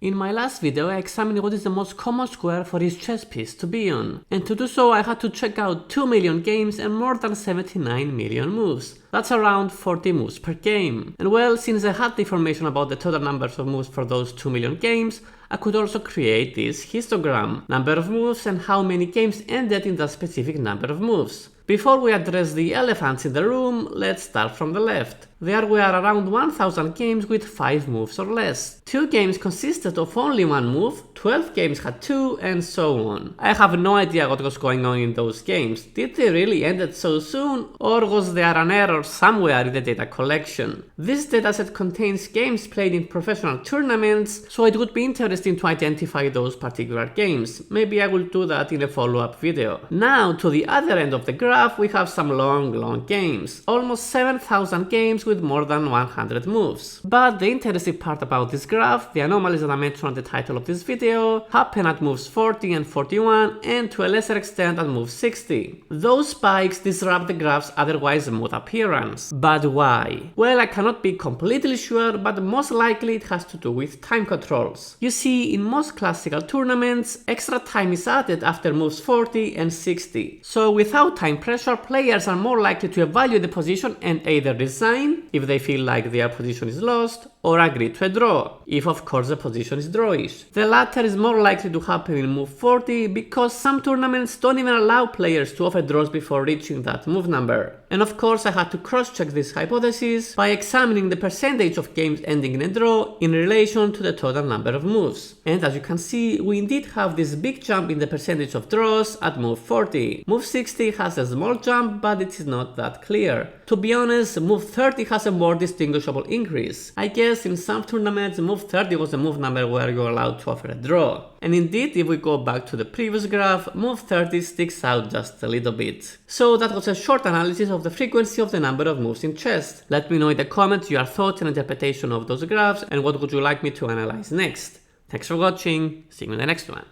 In my last video, I examined what is the most common square for each chess piece to be on, and to do so I had to check out 2 million games and more than 79 million moves. That's around 40 moves per game. And well, since I had the information about the total numbers of moves for those 2 million games, I could also create this histogram, number of moves and how many games ended in that specific number of moves. Before we address the elephants in the room, let's start from the left. There were around 1000 games with 5 moves or less. 2 games consisted of only 1 move, 12 games had 2, and so on. I have no idea what was going on in those games. Did they really end so soon, or was there an error somewhere in the data collection? This dataset contains games played in professional tournaments, so it would be interesting to identify those particular games. Maybe I will do that in a follow-up video. Now, to the other end of the graph, we have some long games. Almost 7000 games with more than 100 moves. But the interesting part about this graph, the anomalies that I mentioned on the title of this video, happen at moves 40 and 41 and to a lesser extent at move 60. Those spikes disrupt the graph's otherwise smooth appearance. But why? Well, I cannot be completely sure, but most likely it has to do with time controls. You see, in most classical tournaments, extra time is added after moves 40 and 60. So without time pressure, players are more likely to evaluate the position and either resign if they feel like their position is lost, or agree to a draw, if of course the position is drawish. The latter is more likely to happen in move 40 because some tournaments don't even allow players to offer draws before reaching that move number. And of course I had to cross-check this hypothesis by examining the percentage of games ending in a draw in relation to the total number of moves. And as you can see, we indeed have this big jump in the percentage of draws at move 40. Move 60 has a small jump, but it is not that clear. To be honest, move 30 has a more distinguishable increase. I guess in some tournaments move 30 was a move number where you're allowed to offer a draw. And indeed, if we go back to the previous graph, move 30 sticks out just a little bit. So that was a short analysis of the frequency of the number of moves in chess. Let me know in the comments your thoughts and interpretation of those graphs and what would you like me to analyze next. Thanks for watching, see you in the next one.